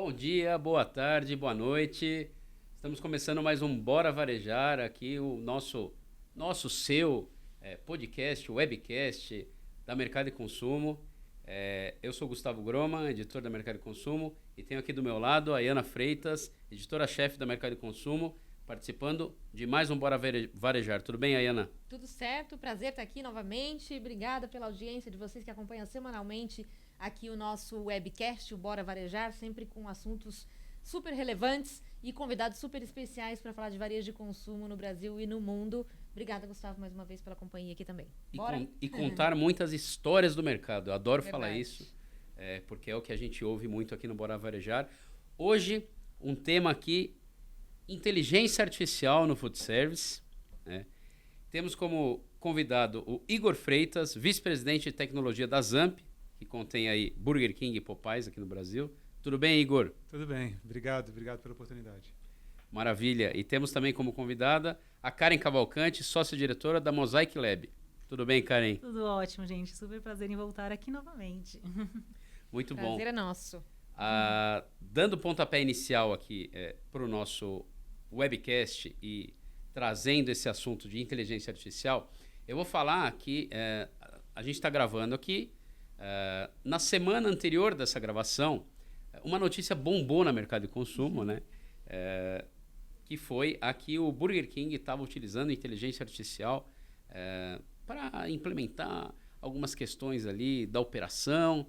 Bom dia, boa tarde, boa noite. Estamos começando mais um Bora Varejar, aqui o seu podcast, webcast da Mercado e Consumo. Eu sou Gustavo Groma, editor da Mercado e Consumo, e tenho aqui do meu lado a Iana Freitas, editora-chefe da Mercado e Consumo, participando de mais um Bora Varejar. Tudo bem, Iana? Tudo certo, prazer estar aqui novamente. Obrigada pela audiência de vocês que acompanham semanalmente aqui o nosso webcast, o Bora Varejar, sempre com assuntos super relevantes e convidados super especiais para falar de varejo de consumo no Brasil e no mundo. Obrigada, Gustavo, mais uma vez pela companhia aqui também. Bora? E contar muitas histórias do mercado. Eu adoro falar Verdade. isso, porque é o que a gente ouve muito aqui no Bora Varejar. Hoje, um tema aqui, inteligência artificial no food service, né? Temos como convidado o Igor Freitas, vice-presidente de tecnologia da Zamp, que contém aí Burger King e Popeyes aqui no Brasil. Tudo bem, Igor? Tudo bem, obrigado pela oportunidade. Maravilha. E temos também como convidada a Karen Cavalcante, sócia-diretora da Mosaic Lab. Tudo bem, Karen? Tudo ótimo, gente. Super prazer em voltar aqui novamente. Muito bom. Prazer é nosso. Dando pontapé inicial aqui para o nosso webcast e trazendo esse assunto de inteligência artificial, eu vou falar que a gente está gravando aqui. Na semana anterior dessa gravação, uma notícia bombou na Mercado de Consumo, né? Que foi aqui o Burger King estava utilizando inteligência artificial para implementar algumas questões ali da operação,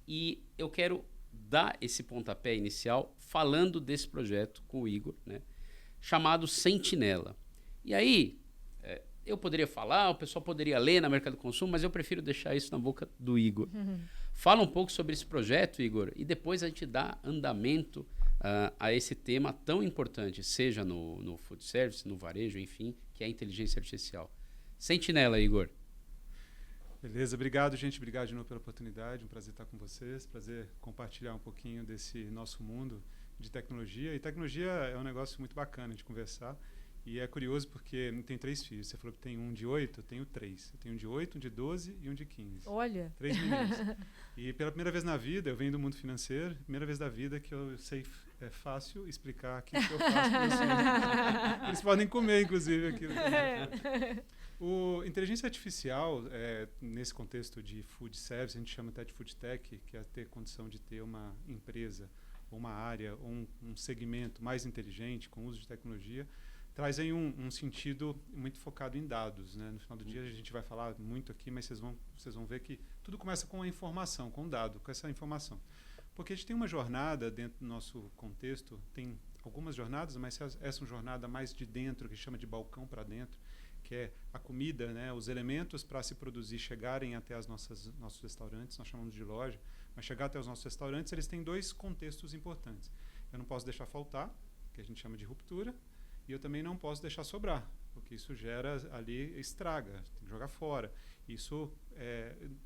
e eu quero dar esse pontapé inicial falando desse projeto com o Igor, né? Chamado Sentinela. E aí, eu poderia falar, o pessoal poderia ler na Mercado de Consumo, mas eu prefiro deixar isso na boca do Igor. Fala um pouco sobre esse projeto, Igor, e depois a gente dá andamento a esse tema tão importante, seja no food service, no varejo, enfim, que é a inteligência artificial. Sentinela, Igor. Beleza, obrigado, gente. Obrigado de novo pela oportunidade. Um prazer estar com vocês. Prazer compartilhar um pouquinho desse nosso mundo de tecnologia. E tecnologia é um negócio muito bacana de conversar. E é curioso porque tem 3 filhos. Você falou que tem um de 8, eu tenho 3. Eu tenho um de 8, um de 12 e um de 15. Olha. 3 meninos. E pela primeira vez na vida, eu venho do mundo financeiro, primeira vez da vida que eu sei, é fácil explicar aquilo que eu faço para meus filhos. Eles podem comer, inclusive, aquilo. O inteligência artificial, nesse contexto de food service, a gente chama até de food tech, que é ter condição de ter uma empresa, ou uma área, ou um segmento mais inteligente, com uso de tecnologia, traz aí um sentido muito focado em dados, né? No final do dia a gente vai falar muito aqui, mas vocês vão ver que tudo começa com a informação, com o dado, com essa informação. Porque a gente tem uma jornada dentro do nosso contexto, tem algumas jornadas, mas essa é uma jornada mais de dentro, que chama de balcão para dentro, que é a comida, né, os elementos para se produzir chegarem até nossos restaurantes, nós chamamos de loja, mas chegar até os nossos restaurantes, eles têm 2 contextos importantes. Eu não posso deixar faltar, que a gente chama de ruptura, e eu também não posso deixar sobrar, porque isso gera ali, estraga, tem que jogar fora. Isso,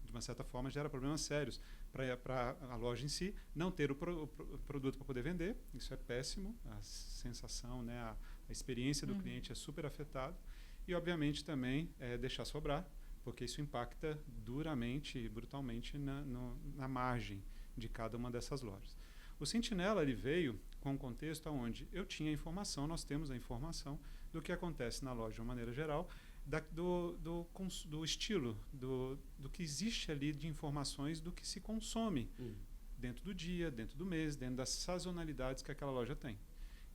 de uma certa forma, gera problemas sérios para a loja em si, não ter o produto para poder vender, isso é péssimo, a sensação, né, a experiência do cliente é super afetada. E, obviamente, também deixar sobrar, porque isso impacta duramente e brutalmente na margem de cada uma dessas lojas. O Sentinela ele veio com um contexto onde eu tinha informação, nós temos a informação do que acontece na loja de uma maneira geral, do estilo, do que existe ali de informações do que se consome dentro do dia, dentro do mês, dentro das sazonalidades que aquela loja tem.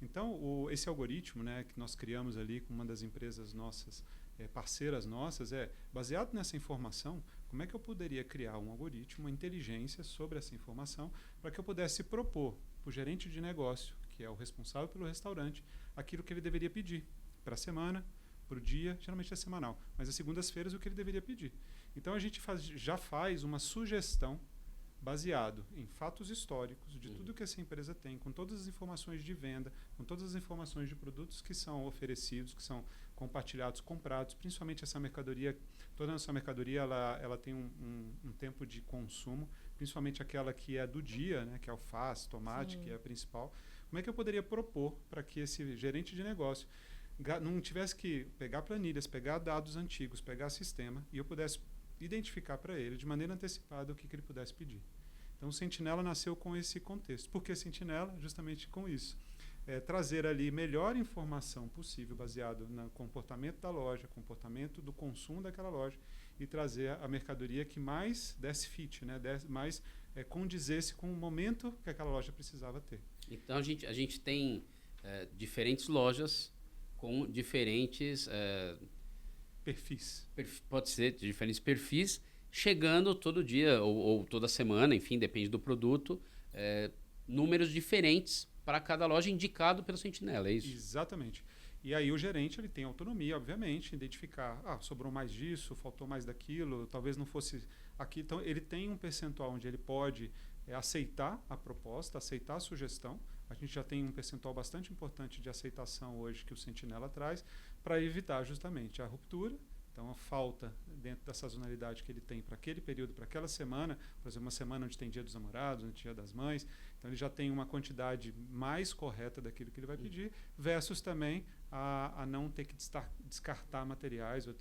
Então, esse algoritmo, né, que nós criamos ali com uma das empresas nossas, parceiras nossas, baseado nessa informação, como é que eu poderia criar um algoritmo, uma inteligência sobre essa informação, para que eu pudesse propor para o gerente de negócio, que é o responsável pelo restaurante, aquilo que ele deveria pedir para a semana, para o dia, geralmente é semanal, mas às segundas-feiras o que ele deveria pedir. Então, a gente já faz uma sugestão baseado em fatos históricos de tudo que essa empresa tem, com todas as informações de venda, com todas as informações de produtos que são oferecidos, que são compartilhados, comprados, principalmente essa mercadoria, toda a nossa mercadoria ela tem um tempo de consumo, principalmente aquela que é do dia, né, que é alface, tomate, que é a principal. Como é que eu poderia propor para que esse gerente de negócio não tivesse que pegar planilhas, pegar dados antigos, pegar sistema, e eu pudesse identificar para ele de maneira antecipada o que ele pudesse pedir. Então, o Sentinela nasceu com esse contexto. Por que Sentinela? Justamente com isso. Trazer ali melhor informação possível baseado no comportamento da loja, comportamento do consumo daquela loja e trazer a mercadoria que mais desse fit, né? Mais condizesse com o momento que aquela loja precisava ter. Então, a gente tem diferentes lojas com diferentes... perfis. Pode ser, de diferentes perfis, chegando todo dia ou toda semana, enfim, depende do produto, números diferentes para cada loja indicado pelo Sentinela, é isso? Exatamente. E aí o gerente ele tem autonomia, obviamente, identificar, sobrou mais disso, faltou mais daquilo, talvez não fosse aqui. Então, ele tem um percentual onde ele pode aceitar a proposta, aceitar a sugestão. A gente já tem um percentual bastante importante de aceitação hoje que o Sentinela traz para evitar justamente a ruptura. Então, a falta dentro da sazonalidade que ele tem para aquele período, para aquela semana, por exemplo, uma semana onde tem Dia dos Namorados, onde tem Dia das Mães, então ele já tem uma quantidade mais correta daquilo que ele vai pedir, versus também a não ter que descartar materiais ou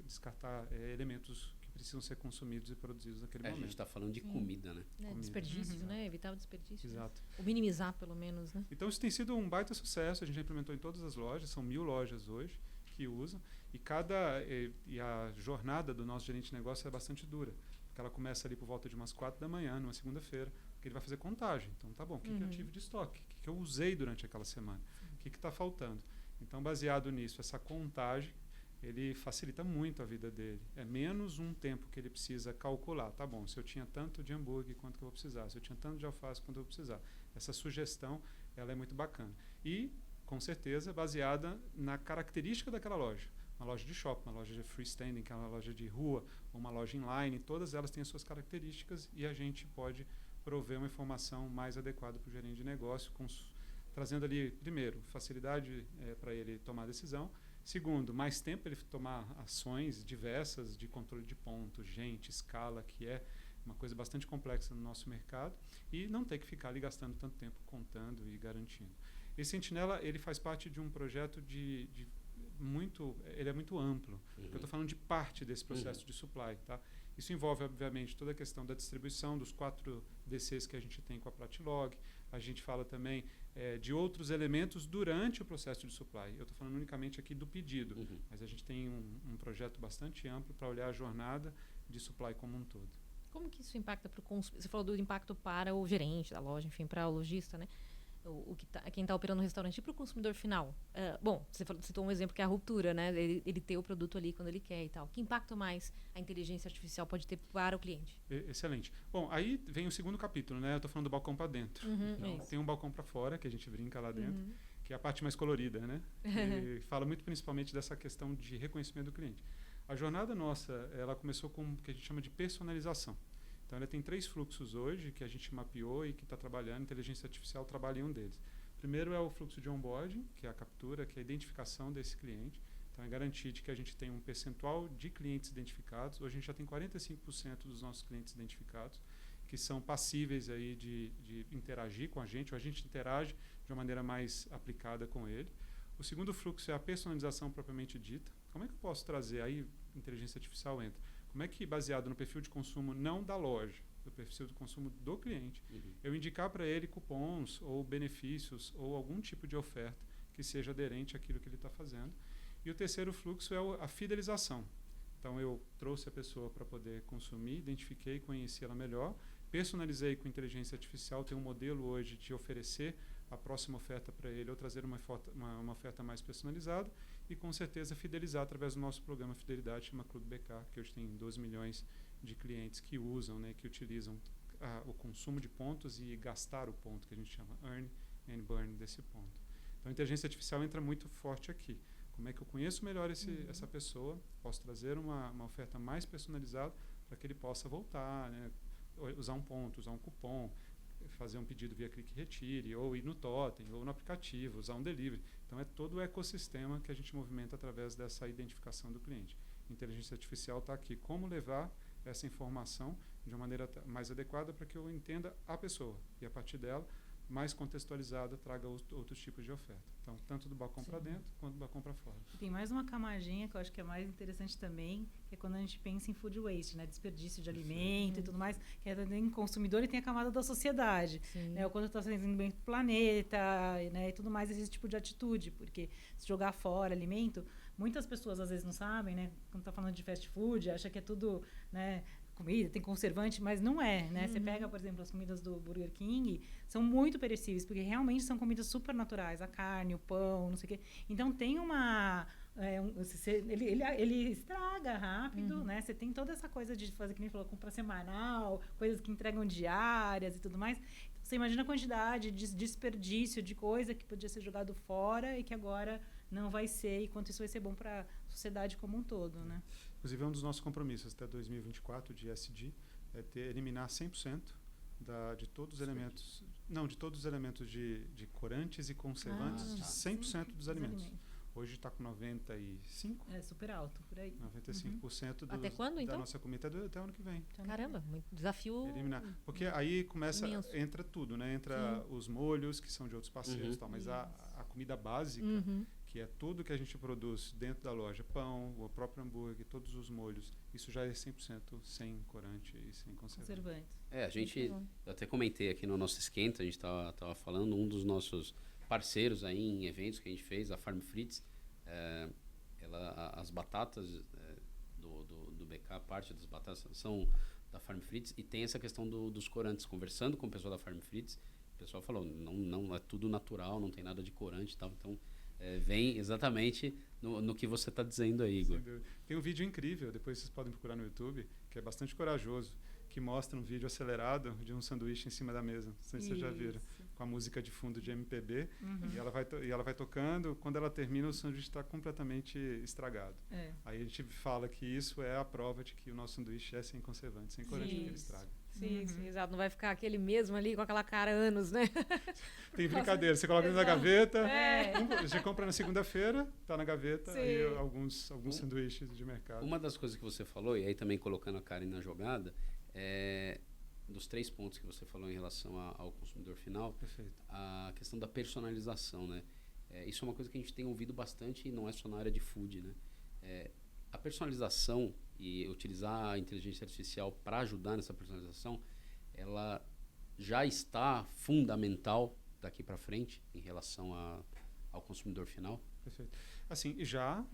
descartar elementos que precisam ser consumidos e produzidos naquele momento. A gente está falando de comida, né? Comida. Desperdício, né? Evitar o desperdício. Exato. Ou minimizar, pelo menos, né? Então, isso tem sido um baita sucesso. A gente já implementou em todas as lojas, são 1.000 lojas hoje que usam. E a jornada do nosso gerente de negócio é bastante dura. Porque ela começa ali por volta de umas 4 da manhã, numa segunda-feira, porque ele vai fazer contagem. Então, tá bom, o que eu tive de estoque? O que eu usei durante aquela semana? O que está faltando? Então, baseado nisso, essa contagem, ele facilita muito a vida dele. É menos um tempo que ele precisa calcular. Tá bom, se eu tinha tanto de hambúrguer, quanto que eu vou precisar? Se eu tinha tanto de alface, quanto eu vou precisar? Essa sugestão, ela é muito bacana. E, com certeza, baseada na característica daquela loja. Uma loja de shopping, uma loja de freestanding, que é uma loja de rua, ou uma loja inline, todas elas têm as suas características e a gente pode prover uma informação mais adequada para o gerente de negócio, trazendo ali, primeiro, facilidade para ele tomar decisão. Segundo, mais tempo ele tomar ações diversas de controle de pontos, gente, escala, que é uma coisa bastante complexa no nosso mercado, e não ter que ficar ali gastando tanto tempo contando e garantindo. Esse Sentinela, ele faz parte de um projeto ele é muito amplo. Eu estou falando de parte desse processo de supply, tá? Isso envolve, obviamente, toda a questão da distribuição dos 4 DCs que a gente tem com a Platilog. A gente fala também de outros elementos durante o processo de supply. Eu estou falando unicamente aqui do pedido, mas a gente tem um projeto bastante amplo para olhar a jornada de supply como um todo. Como que isso impacta para o consumidor? Você falou do impacto para o gerente da loja, enfim, para o lojista, né? Quem está operando no restaurante e para o consumidor final. Bom, você citou um exemplo que é a ruptura, né? Ele ter o produto ali quando ele quer e tal. Que impacto mais a inteligência artificial pode ter para o cliente? Excelente. Bom, aí vem o segundo capítulo, né? Eu estou falando do balcão para dentro. Então, tem um balcão para fora, que a gente brinca lá dentro, que é a parte mais colorida, né? E fala muito principalmente dessa questão de reconhecimento do cliente. A jornada nossa, ela começou com o que a gente chama de personalização. Então, ela tem 3 fluxos hoje que a gente mapeou e que está trabalhando. A inteligência artificial trabalha em um deles. Primeiro é o fluxo de onboarding, que é a captura, que é a identificação desse cliente. Então, é garantir de que a gente tem um percentual de clientes identificados. Hoje, a gente já tem 45% dos nossos clientes identificados, que são passíveis aí de interagir com a gente, ou a gente interage de uma maneira mais aplicada com ele. O segundo fluxo é a personalização propriamente dita. Como é que eu posso trazer? Aí, inteligência artificial entra. Como é que, baseado no perfil de consumo não da loja, do perfil de consumo do cliente, eu indicar para ele cupons ou benefícios ou algum tipo de oferta que seja aderente àquilo que ele está fazendo. E o terceiro fluxo é a fidelização. Então, eu trouxe a pessoa para poder consumir, identifiquei, conheci ela melhor, personalizei com inteligência artificial, tem um modelo hoje de oferecer a próxima oferta para ele ou trazer uma oferta mais personalizada e, com certeza, fidelizar através do nosso programa Fidelidade, chama Clube BK, que hoje tem 12 milhões de clientes que usam, né, que utilizam o consumo de pontos e gastar o ponto, que a gente chama Earn and Burn desse ponto. Então, a inteligência artificial entra muito forte aqui. Como é que eu conheço melhor essa pessoa, posso trazer uma oferta mais personalizada para que ele possa voltar, né, usar um ponto, usar um cupom, fazer um pedido via clique retire, ou ir no totem, ou no aplicativo, usar um delivery. Então, é todo o ecossistema que a gente movimenta através dessa identificação do cliente. Inteligência artificial está aqui. Como levar essa informação de uma maneira mais adequada para que eu entenda a pessoa e, a partir dela, mais contextualizada, traga outros tipos de oferta. Então, tanto do balcão para dentro quanto do balcão para fora. Tem mais uma camadinha que eu acho que é mais interessante também, que é quando a gente pensa em food waste, né? Desperdício de alimento e tudo mais, que é também consumidor e tem a camada da sociedade. Né? O quanto está fazendo bem para o planeta, né? E tudo mais, esse tipo de atitude, porque se jogar fora alimento, muitas pessoas às vezes não sabem, né? Quando está falando de fast food, acha que é tudo, né? Comida, tem conservante, mas não é, né? Você pega, por exemplo, as comidas do Burger King, são muito perecíveis, porque realmente são comidas super naturais, a carne, o pão, não sei o quê. Então, tem uma... ele estraga rápido, né? Você tem toda essa coisa de fazer, que nem falou, compra semanal, coisas que entregam diárias e tudo mais. Então, você imagina a quantidade de desperdício de coisa que podia ser jogado fora e que agora não vai ser, e quanto isso vai ser bom para a sociedade como um todo, né? Inclusive, é um dos nossos compromissos até 2024 de ESG, eliminar 100% de todos os elementos, de todos os elementos de corantes e conservantes, de 100% dos alimentos. Hoje está com 95%. É super alto, por aí. 95% até quando, então? Da nossa comida até o ano que vem. Caramba, muito desafio. Eliminar. Porque aí entra tudo, né? Entra os molhos, que são de outros parceiros, tal, mas a comida básica, que é tudo que a gente produz dentro da loja, pão, o próprio hambúrguer, todos os molhos, isso já é 100% sem corante e sem conservante. A gente, eu até comentei aqui no nosso esquenta, a gente estava falando, um dos nossos parceiros aí em eventos que a gente fez, a Farm Frites, as batatas do BK, parte das batatas são da Farm Frites, e tem essa questão dos corantes. Conversando com o pessoal da Farm Frites, o pessoal falou, não é tudo natural, não tem nada de corante e tal, então vem exatamente no que você está dizendo aí, Igor. Tem um vídeo incrível, depois vocês podem procurar no YouTube, que é bastante corajoso, que mostra um vídeo acelerado de um sanduíche em cima da mesa. Não sei se vocês já viram. Com a música de fundo de MPB. E ela vai tocando. Quando ela termina, o sanduíche está completamente estragado. Aí a gente fala que isso é a prova de que o nosso sanduíche é sem conservante, sem corante, porque ele estraga. Sim, exato. Não vai ficar aquele mesmo ali com aquela cara anos, né? Tem brincadeira. Você coloca dentro da gaveta. Você compra na segunda-feira, está na gaveta, aí alguns sanduíches de mercado. Uma das coisas que você falou, e aí também colocando a Karen na jogada, dos 3 pontos que você falou em relação ao consumidor final, a questão da personalização, né? Isso é uma coisa que a gente tem ouvido bastante e não é só na área de food, né? A personalização e utilizar a inteligência artificial para ajudar nessa personalização, ela já está fundamental daqui para frente em relação ao consumidor final? Perfeito. Assim,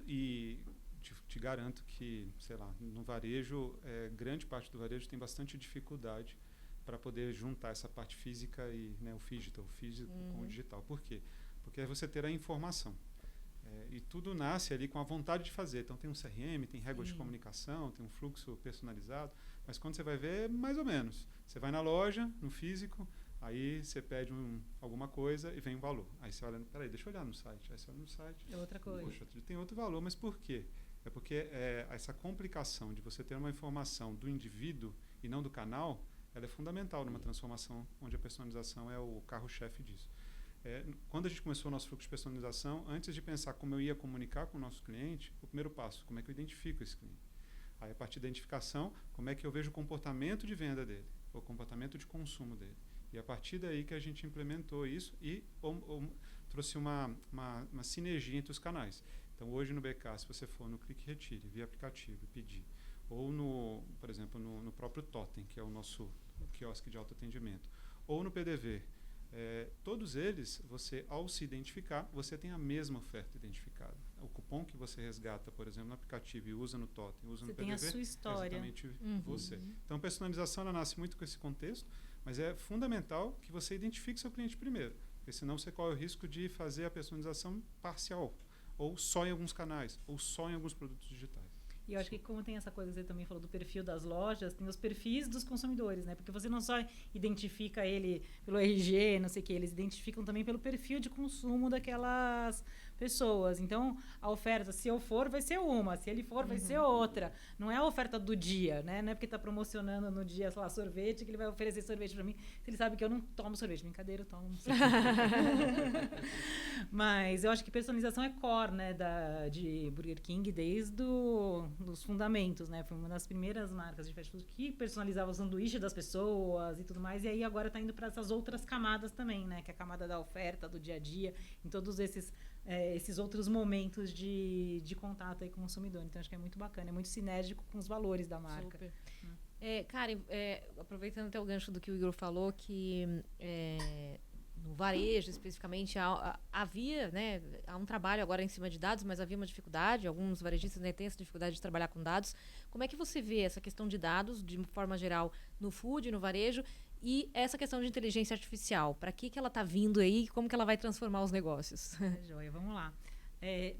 e te garanto que, sei lá, no varejo, grande parte do varejo tem bastante dificuldade para poder juntar essa parte física e, né, o físico com o digital. Por quê? Porque é você ter a informação. E tudo nasce ali com a vontade de fazer. Então, tem um CRM, tem regras de comunicação, tem um fluxo personalizado, mas quando você vai ver, mais ou menos. Você vai na loja, no físico, aí você pede alguma coisa e vem um valor. Aí você olha, peraí, deixa eu olhar no site. Aí você olha no site. É outra coisa. Poxa, tem outro valor, mas por quê? É porque essa complicação de você ter uma informação do indivíduo e não do canal, ela é fundamental numa transformação onde a personalização é o carro-chefe disso. Quando a gente começou o nosso fluxo de personalização, antes de pensar como eu ia comunicar com o nosso cliente, o primeiro passo, como é que eu identifico esse cliente? Aí, a partir da identificação, como é que eu vejo o comportamento de venda dele, o comportamento de consumo dele. E a partir daí que a gente implementou isso e trouxe uma sinergia entre os canais. Então, hoje no BK, se você for no Clique Retire, via aplicativo e pedir, ou, por exemplo, no próprio Totem, que é o nosso quiosque de autoatendimento, ou no PDV, todos eles, você, ao se identificar, você tem a mesma oferta identificada. O cupom que você resgata, por exemplo, no aplicativo e usa no Totem, usa no PDV, tem a sua história. é exatamente você. Então, a personalização ela nasce muito com esse contexto, mas é fundamental que você identifique seu cliente primeiro, porque senão você corre o risco de fazer a personalização parcial, ou só em alguns canais, ou só em alguns produtos digitais. E eu acho que como tem essa coisa que você também falou do perfil das lojas, tem os perfis dos consumidores, né? Porque você não só identifica ele pelo RG, não sei o que, eles identificam também pelo perfil de consumo daquelas pessoas. Então, a oferta, se eu for, vai ser uma. Se ele for, vai ser outra. Não é a oferta do dia, né? Não é porque está promocionando no dia, sei lá, sorvete, que ele vai oferecer sorvete para mim. Se ele sabe que eu não tomo sorvete. Brincadeira, eu tomo sorvete. Mas eu acho que personalização é core, né, de Burger King desde os fundamentos, né? Foi uma das primeiras marcas de fast food que personalizava o sanduíche das pessoas e tudo mais. E aí agora está indo para essas outras camadas também, né? Que é a camada da oferta, do dia a dia, em todos esses outros momentos de contato aí com o consumidor. Então, acho que é muito bacana, é muito sinérgico com os valores da marca. Super. Karen, aproveitando até o gancho do que o Igor falou, que no varejo, especificamente, havia, né, há um trabalho agora em cima de dados, mas havia uma dificuldade, alguns varejistas, né, têm essa dificuldade de trabalhar com dados. Como é que você vê essa questão de dados, de forma geral, no food, no varejo, e essa questão de inteligência artificial? Para que ela está vindo aí e como que ela vai transformar os negócios? Joia, vamos lá.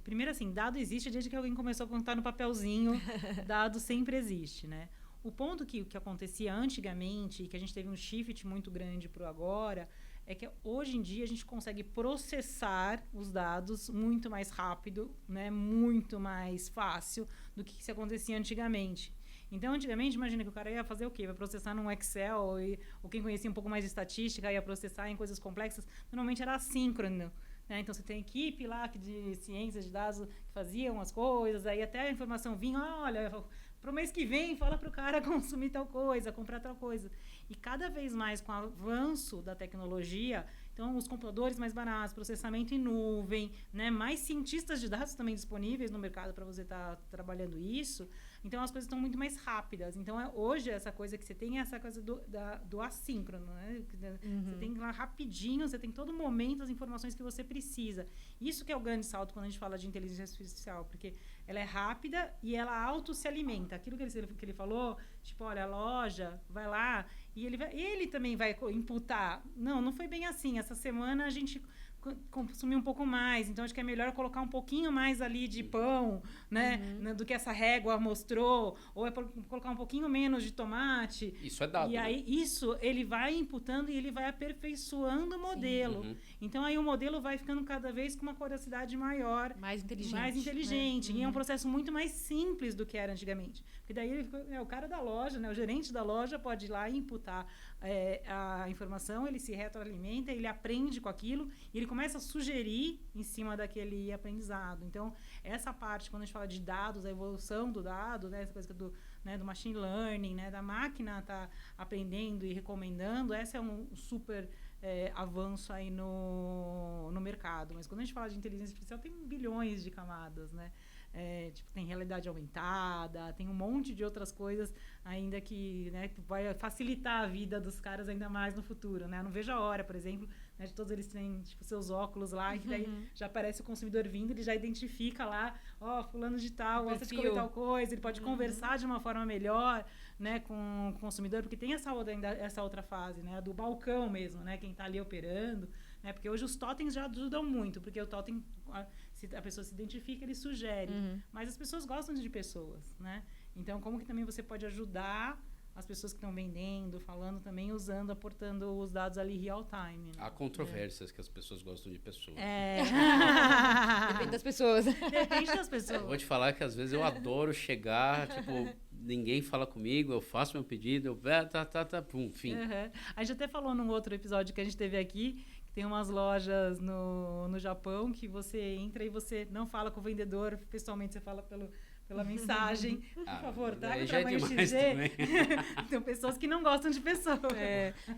Primeiro, assim, dado existe desde que alguém começou a contar no papelzinho, dado sempre existe, né? O ponto que acontecia antigamente, e que a gente teve um shift muito grande para o agora, é que hoje em dia a gente consegue processar os dados muito mais rápido, né? Muito mais fácil do que se acontecia antigamente. Então, antigamente, imagina que o cara ia fazer o quê? Vai processar num Excel, ou quem conhecia um pouco mais de estatística ia processar em coisas complexas. Normalmente era assíncrono. Né? Então, você tem equipe lá de ciências de dados que faziam as coisas, aí até a informação vinha, olha, para o mês que vem, fala para o cara consumir tal coisa, comprar tal coisa. E cada vez mais, com o avanço da tecnologia, então, os computadores mais baratos, processamento em nuvem, né? Mais cientistas de dados também disponíveis no mercado para você estar trabalhando isso. Então, as coisas estão muito mais rápidas. Então, hoje, essa coisa que você tem é essa coisa do assíncrono, né? Você tem lá rapidinho, você tem todo momento as informações que você precisa. Isso que é o grande salto quando a gente fala de inteligência artificial, porque ela é rápida e ela auto se alimenta. Aquilo que ele falou, tipo, olha, a loja, vai lá, e ele também vai imputar. Não foi bem assim. Essa semana a gente consumir um pouco mais, então acho que é melhor colocar um pouquinho mais ali de pão, né, do que essa régua mostrou, ou colocar um pouquinho menos de tomate. Isso é dado. E aí isso ele vai imputando e ele vai aperfeiçoando o modelo. Então aí o modelo vai ficando cada vez com uma curiosidade maior, mais inteligente. Né? E é um processo muito mais simples do que era antigamente. Porque daí o cara da loja, né, o gerente da loja pode ir lá e imputar a informação, ele se retroalimenta, ele aprende com aquilo e ele começa a sugerir em cima daquele aprendizado. Então, essa parte, quando a gente fala de dados, a evolução do dado, né, essa coisa do machine learning, né, da máquina tá aprendendo e recomendando, essa é um super avanço aí no mercado. Mas quando a gente fala de inteligência artificial, tem bilhões de camadas, né? Tem realidade aumentada, tem um monte de outras coisas ainda que, né, vai facilitar a vida dos caras ainda mais no futuro, né? Eu não vejo a hora, por exemplo, né, de todos eles terem tipo, seus óculos lá, que daí já aparece o consumidor vindo, ele já identifica lá, fulano de tal, gosta de comer tal coisa, ele pode conversar de uma forma melhor, né, com o consumidor, porque tem essa outra fase, né, do balcão mesmo, né, quem está ali operando, né, porque hoje os totens já ajudam muito, porque o totem, se a pessoa se identifica, ele sugere, mas as pessoas gostam de pessoas, né, então como que também você pode ajudar as pessoas que estão vendendo, falando também, aportando os dados ali real time. Né? Há controvérsias que as pessoas gostam de pessoas. Depende das pessoas. Depende das pessoas. Eu vou te falar que às vezes eu adoro chegar, tipo, ninguém fala comigo, eu faço meu pedido, pum, fim. A gente até falou num outro episódio que a gente teve aqui, que tem umas lojas no Japão que você entra e você não fala com o vendedor, pessoalmente você fala pela mensagem, por favor, tá? Já é demais também. Tem pessoas que não gostam de pessoas.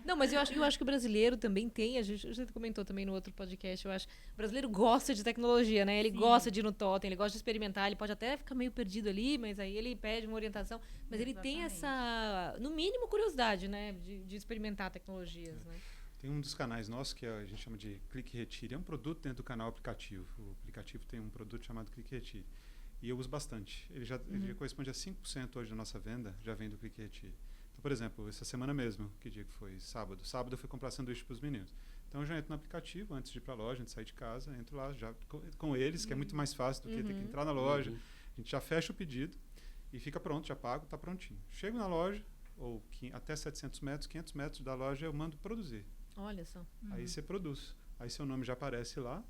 Não, mas eu acho que o brasileiro também tem, a gente comentou também no outro podcast, eu acho, o brasileiro gosta de tecnologia, né? Ele gosta de ir no totem, ele gosta de experimentar, ele pode até ficar meio perdido ali, mas aí ele pede uma orientação, mas ele tem essa, no mínimo, curiosidade, né? De experimentar tecnologias, né? Tem um dos canais nossos que a gente chama de Clique Retire, é um produto dentro do canal aplicativo. O aplicativo tem um produto chamado Clique Retire. E eu uso bastante. Ele já corresponde a 5% hoje da nossa venda, já vem do Clique Retire. Então, por exemplo, essa semana mesmo, que dia que foi? Sábado. Sábado eu fui comprar sanduíche para os meninos. Então eu já entro no aplicativo, antes de ir para a loja, antes de sair de casa, entro lá já com eles, que é muito mais fácil do que ter que entrar na loja. A gente já fecha o pedido e fica pronto, já pago, está prontinho. Chego na loja, ou até 700 metros, 500 metros da loja, eu mando produzir. Olha só. Aí você produz. Aí seu nome já aparece lá,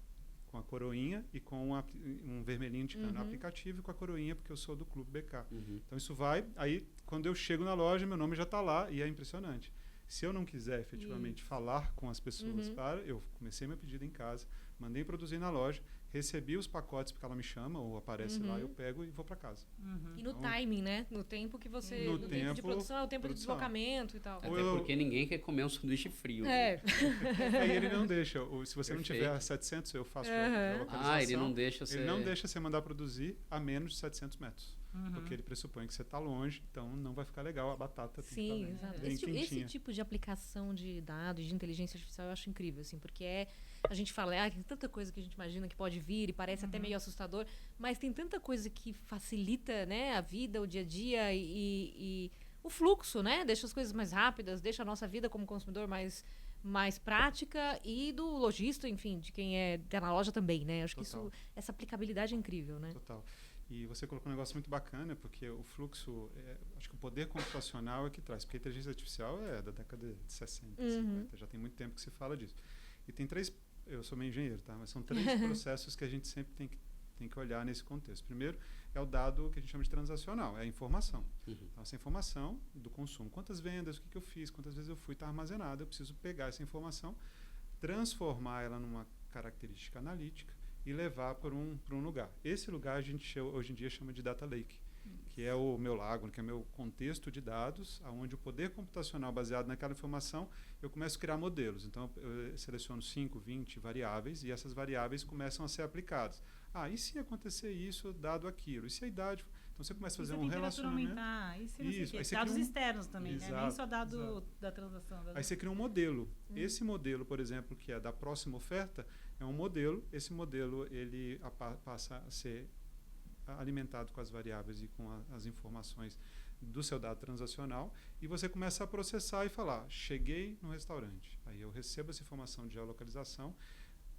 com a coroinha e com um vermelhinho indicando o Uhum. aplicativo, e com a coroinha porque eu sou do Clube BK. Uhum. Então isso vai, aí quando eu chego na loja, meu nome já está lá e é impressionante. Se eu não quiser efetivamente falar com as pessoas eu comecei meu pedido em casa, mandei produzir na loja, recebi os pacotes porque ela me chama ou aparece lá, eu pego e vou para casa. E no Então, timing, né? No tempo que você... No No tempo de tempo, produção, é o tempo de produção. deslocamento e tal. Até Ou eu- porque ninguém quer comer um sanduíche frio. É. Aí ele não deixa. Se você não Perfeito. tiver a 700, eu faço a Aham. localização. Ele não deixa você... Ele não deixa você mandar produzir a menos de 700 metros. Porque ele pressupõe que você está longe, então não vai ficar legal a batata. Tem Sim, que exato. estar bem Esse quentinha. tipo de aplicação de dados, de inteligência artificial, eu acho incrível, assim, porque a gente fala, tem tanta coisa que a gente imagina que pode vir e parece até meio assustador, mas tem tanta coisa que facilita, né, a vida, o dia a dia e o fluxo, né? Deixa as coisas mais rápidas, deixa a nossa vida como consumidor mais prática e do lojista, enfim, de quem tá na loja também, né? Acho que Total. essa aplicabilidade é incrível, né? Total. E você colocou um negócio muito bacana, porque o fluxo, acho que o poder computacional é que traz, porque a inteligência artificial é da década de 60, 50, já tem muito tempo que se fala disso. E tem eu sou meio engenheiro, tá? Mas são 3 processos que a gente sempre tem que olhar nesse contexto. Primeiro é o dado que a gente chama de transacional, é a informação. Então, essa informação do consumo, quantas vendas, o que eu fiz, quantas vezes eu fui, está armazenada, eu preciso pegar essa informação, transformar ela numa característica analítica e levar para um lugar. Esse lugar a gente hoje em dia chama de data lake, que é o meu lago, que é o meu contexto de dados, onde o poder computacional baseado naquela informação, eu começo a criar modelos. Então, eu seleciono 5, 20 variáveis e essas variáveis começam a ser aplicadas. E se acontecer isso, dado aquilo? E se a idade... Então, você começa a fazer um relacionamento. Isso, não sei o quê. Aí você Dados cria externos também, né? Nem Exato, só dado exato. da transação. Aí você cria um modelo. Esse modelo, por exemplo, que é da próxima oferta, é um modelo. Esse modelo ele passa a ser alimentado com as variáveis e com as informações do seu dado transacional e você começa a processar e falar, cheguei no restaurante. Aí eu recebo essa informação de geolocalização,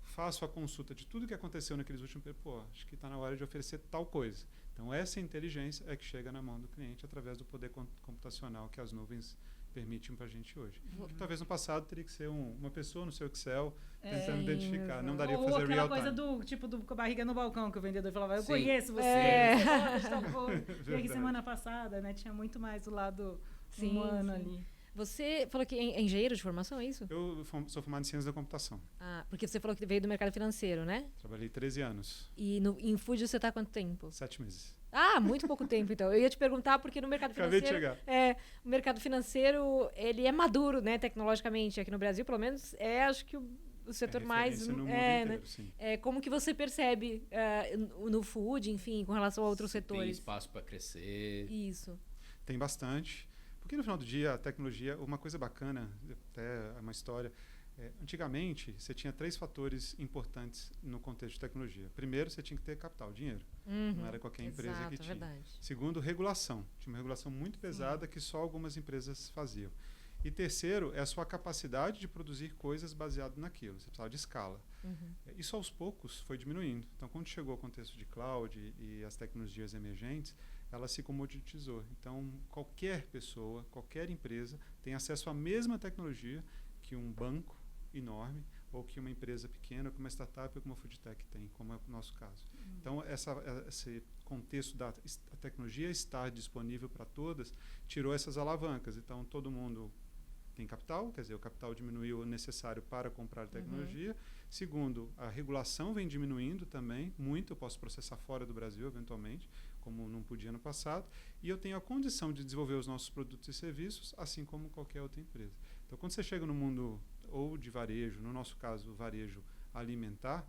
faço a consulta de tudo que aconteceu naqueles últimos... acho que está na hora de oferecer tal coisa. Então, essa inteligência é que chega na mão do cliente através do poder computacional que as nuvens permitem para a gente hoje. Que talvez no passado teria que ser uma pessoa no seu Excel tentando identificar. Não daria para fazer aquela real coisa time. com a barriga no balcão, que o vendedor falava, eu Sim. conheço você, você gosta de tal coisa. E aí, Verdade. semana passada, né, tinha muito mais o lado Sim, humano sim. ali. Você falou que é engenheiro de formação, é isso? Eu sou formado em Ciências da Computação. Porque você falou que veio do mercado financeiro, né? Trabalhei 13 anos, E em Fuji você está há quanto tempo? 7 meses. Muito pouco tempo, então. Eu ia te perguntar porque no mercado Acabei de financeiro... chegar. O mercado financeiro, ele é maduro, né, tecnologicamente. Aqui no Brasil, pelo menos, acho que o setor mais... referência no mundo né? inteiro, sim. Como que você percebe no food, enfim, com relação a outros Tem setores? espaço para crescer. Isso. Tem bastante. Porque no final do dia, a tecnologia, uma coisa bacana, até uma história, antigamente você tinha 3 fatores importantes no contexto de tecnologia. Primeiro, você tinha que ter capital, dinheiro. Não era qualquer empresa Exato, que tinha. verdade. Segundo, regulação. Tinha uma regulação muito pesada que só algumas empresas faziam. E terceiro, é a sua capacidade de produzir coisas baseado naquilo. Você precisava de escala. Isso aos poucos foi diminuindo. Então, quando chegou ao contexto de cloud e as tecnologias emergentes, ela se comoditizou. Então, qualquer pessoa, qualquer empresa tem acesso à mesma tecnologia que um banco enorme ou que uma empresa pequena, como uma startup ou como uma food tech tem, como é o nosso caso. Então, esse contexto da tecnologia estar disponível para todas tirou essas alavancas. Então, todo mundo tem capital, quer dizer, o capital diminuiu o necessário para comprar tecnologia. Segundo, a regulação vem diminuindo também, muito. Eu posso processar fora do Brasil, eventualmente, como não podia no passado. E eu tenho a condição de desenvolver os nossos produtos e serviços, assim como qualquer outra empresa. Então, quando você chega no mundo ou de varejo, no nosso caso, varejo alimentar,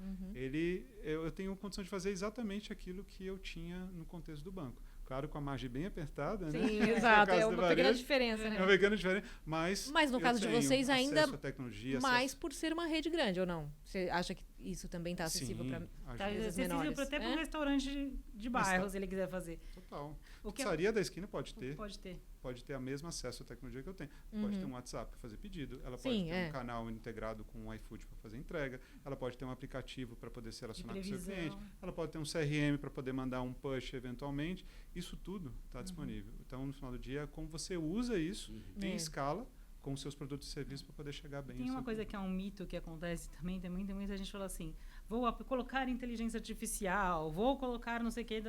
eu tenho condição de fazer exatamente aquilo que eu tinha no contexto do banco. Claro, com a margem bem apertada, né? Sim, exato. É No caso do uma pequena varejo, diferença, né? é uma pequena diferença, mas no eu caso de tenho vocês ainda acesso à tecnologia, mais por ser uma rede grande, ou não? Você acha que isso também está acessível para Tá empresas acessível menores? até para um restaurante de bairro, se ele quiser fazer. Total. O que Pizzaria da esquina pode ter. Pode ter. O mesmo acesso à tecnologia que eu tenho. Pode ter um WhatsApp para fazer pedido, ela pode Sim, ter um canal integrado com o iFood para fazer entrega, ela pode ter um aplicativo para poder se relacionar com o seu cliente, ela pode ter um CRM para poder mandar um push eventualmente. Isso tudo está disponível. Então, no final do dia, como você usa isso em escala com os seus produtos e serviços para poder chegar bem. Tem uma coisa que é um mito que acontece também, tem muita gente fala assim, vou colocar inteligência artificial, vou colocar não sei o que,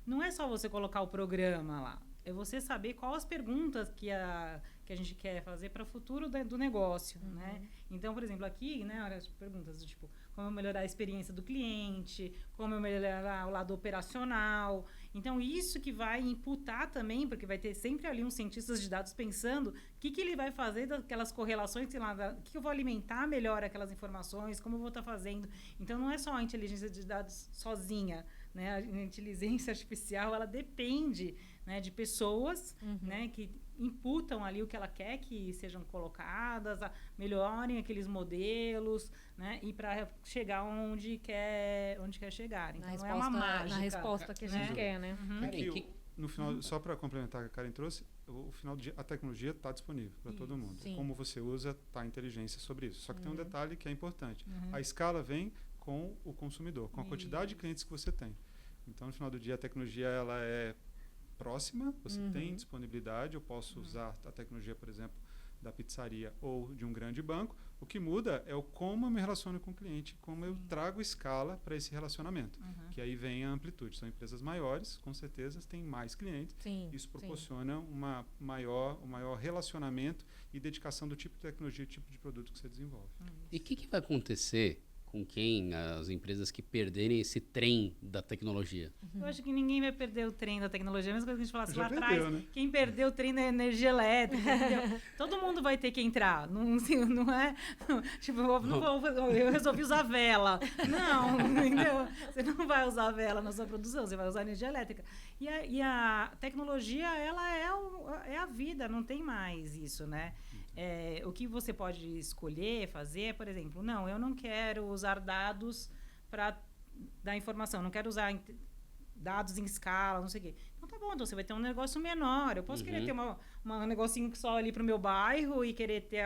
não é só você colocar o programa lá, é você saber quais as perguntas que a gente quer fazer para o futuro do negócio, né? Então, por exemplo, aqui, né, as perguntas do tipo, como eu melhorar a experiência do cliente, como eu melhorar o lado operacional. Então, isso que vai imputar também, porque vai ter sempre ali uns cientistas de dados pensando o que ele vai fazer daquelas correlações, sei lá, o que eu vou alimentar melhor aquelas informações, como eu vou estar fazendo. Então, não é só a inteligência de dados sozinha, né? A inteligência artificial, ela depende, né, de pessoas, né, que imputam ali o que ela quer que sejam colocadas, melhorem aqueles modelos, né, e para chegar onde quer chegar. Então, não é uma mágica. Na resposta que a gente quer, né? No final, só para complementar o que a Karen trouxe, o final do dia, a tecnologia está disponível para todo mundo. Sim. Como você usa, está a inteligência sobre isso. Só que tem um detalhe que é importante. A escala vem com o consumidor, com a quantidade de clientes que você tem. Então, no final do dia, a tecnologia ela é próxima, você tem disponibilidade. Eu posso usar a tecnologia, por exemplo, da pizzaria ou de um grande banco. O que muda é o como eu me relaciono com o cliente, como eu trago escala para esse relacionamento, que aí vem a amplitude. São empresas maiores, com certeza, têm mais clientes. Isso proporciona um maior relacionamento e dedicação do tipo de tecnologia e tipo de produto que você desenvolve. E o que vai acontecer com as empresas que perderem esse trem da tecnologia? Eu acho que ninguém vai perder o trem da tecnologia. A mesma coisa que a gente falasse lá perdeu, atrás. né? Quem perdeu o trem da energia elétrica, entendeu? Todo mundo vai ter que entrar. Não é... Tipo, eu resolvi usar vela. Não, entendeu? Você não vai usar vela na sua produção, você vai usar energia elétrica. E a tecnologia, ela é a vida, não tem mais isso, né? O que você pode escolher fazer, por exemplo, não, eu não quero usar dados para dar informação, não quero usar dados em escala, não sei o quê. Então tá bom, então você vai ter um negócio menor. Eu posso querer ter um negocinho só ali pro meu bairro e querer ter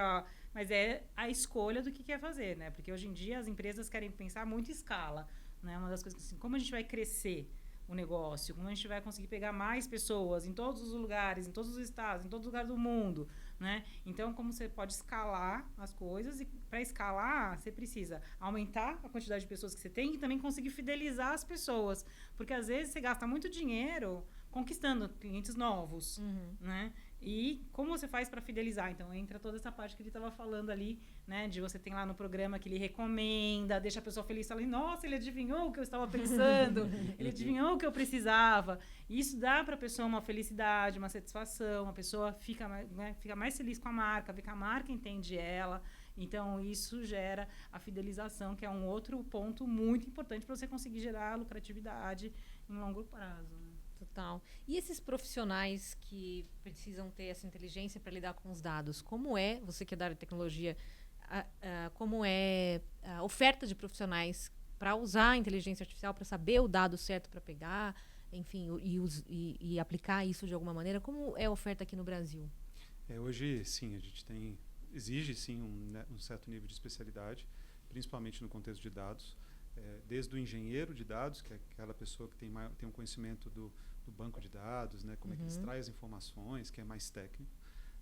mas é a escolha do que quer fazer, né? Porque hoje em dia as empresas querem pensar muito em escala, né? Uma das coisas assim, como a gente vai crescer o negócio, como a gente vai conseguir pegar mais pessoas em todos os lugares, em todos os estados, em todos os lugares do mundo, né? Então, como você pode escalar as coisas, e para escalar, você precisa aumentar a quantidade de pessoas que você tem e também conseguir fidelizar as pessoas, porque às vezes você gasta muito dinheiro conquistando clientes novos, né? E como você faz para fidelizar? Então, entra toda essa parte que ele estava falando ali, né? De você tem lá no programa que ele recomenda, deixa a pessoa feliz, fala, nossa, ele adivinhou o que eu estava pensando, ele adivinhou o que eu precisava. E isso dá para a pessoa uma felicidade, uma satisfação, a pessoa fica mais feliz com a marca, vê que a marca entende ela. Então, isso gera a fidelização, que é um outro ponto muito importante para você conseguir gerar lucratividade em longo prazo, né? Total. E esses profissionais que precisam ter essa inteligência para lidar com os dados, como é, você que é da área de tecnologia, como é a oferta de profissionais para usar a inteligência artificial, para saber o dado certo para pegar, enfim, e aplicar isso de alguma maneira? Como é a oferta aqui no Brasil? Hoje, sim, a gente exige, sim, um certo nível de especialidade, principalmente no contexto de dados. Desde o engenheiro de dados, que é aquela pessoa que tem um conhecimento do banco de dados, né, como é que extrai as informações, que é mais técnico.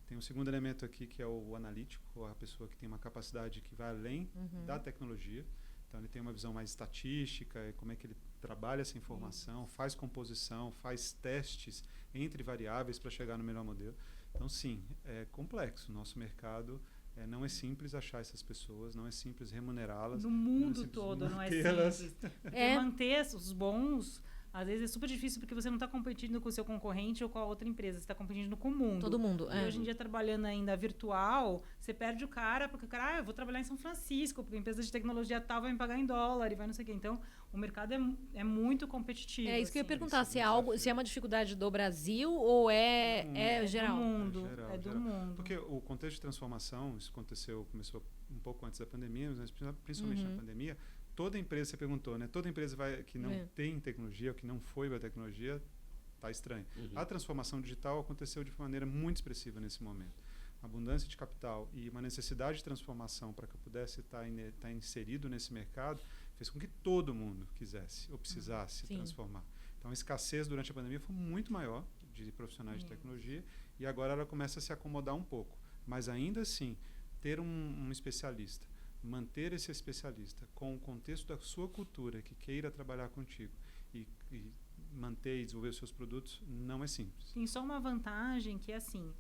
Tem um segundo elemento aqui, que é o analítico, a pessoa que tem uma capacidade que vai além da tecnologia. Então, ele tem uma visão mais estatística, como é que ele trabalha essa informação, faz composição, faz testes entre variáveis para chegar no melhor modelo. Então, sim, é complexo. O nosso mercado não é simples achar essas pessoas, não é simples remunerá-las. No mundo todo não é simples. Porque manter os bons, às vezes é super difícil porque você não está competindo com o seu concorrente ou com a outra empresa, você está competindo com o mundo. Todo mundo. E hoje em dia, trabalhando ainda virtual, você perde o cara, porque o cara, eu vou trabalhar em São Francisco, porque a empresa de tecnologia tal vai me pagar em dólar e vai não sei o quê. Então, o mercado é muito competitivo. É isso que eu ia assim. perguntar, se é uma dificuldade do Brasil ou é geral? Do mundo. É do mundo. Porque o contexto de transformação, isso começou um pouco antes da pandemia, mas principalmente na pandemia, toda empresa, você perguntou, né? Toda empresa que não tem tecnologia, ou que não foi para a tecnologia, está estranho. A transformação digital aconteceu de maneira muito expressiva nesse momento. Uma abundância de capital e uma necessidade de transformação para que eu pudesse estar inserido nesse mercado fez com que todo mundo quisesse ou precisasse se transformar. Então, a escassez durante a pandemia foi muito maior de profissionais de tecnologia e agora ela começa a se acomodar um pouco. Mas, ainda assim, ter um especialista manter esse especialista com o contexto da sua cultura, que queira trabalhar contigo e manter e desenvolver os seus produtos, não é simples. Tem só uma vantagem que é assim,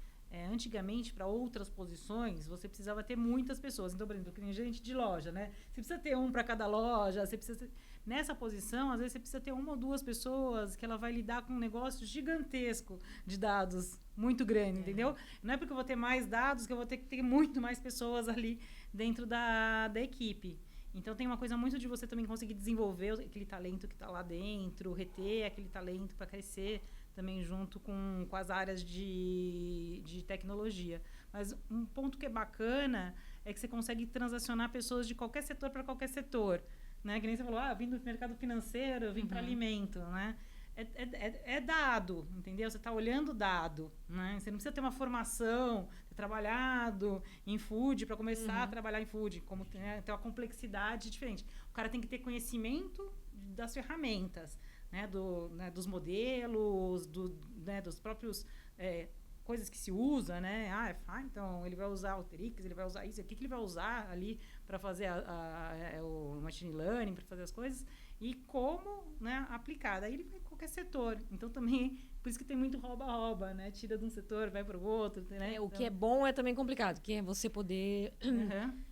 antigamente, para outras posições, você precisava ter muitas pessoas. Então, por exemplo, que nem gerente de loja, né? Você precisa ter um para cada loja, você precisa ter... Nessa posição, às vezes, você precisa ter uma ou duas pessoas que ela vai lidar com um negócio gigantesco de dados, muito grande, entendeu? Não é porque eu vou ter mais dados que eu vou ter que ter muito mais pessoas ali dentro da equipe. Então, tem uma coisa muito de você também conseguir desenvolver aquele talento que está lá dentro, reter aquele talento para crescer também junto com as áreas de tecnologia. Mas um ponto que é bacana é que você consegue transacionar pessoas de qualquer setor para qualquer setor. Né? Que nem você falou, eu vim do mercado financeiro, eu vim para alimento, né? É dado, entendeu? Você está olhando dado, né? Você não precisa ter uma formação, ter trabalhado em food para começar a trabalhar em food, como tem uma complexidade diferente. O cara tem que ter conhecimento das ferramentas, né? Dos modelos, dos próprios coisas que se usa, né? Então ele vai usar o Trix, ele vai usar isso, o que ele vai usar ali para fazer o machine learning, para fazer as coisas e como, né, aplicar. Daí ele vai em qualquer setor. Então também, por isso que tem muito rouba-rouba, né? Tira de um setor, vai para o outro, né? O que é bom é também complicado, que é você poder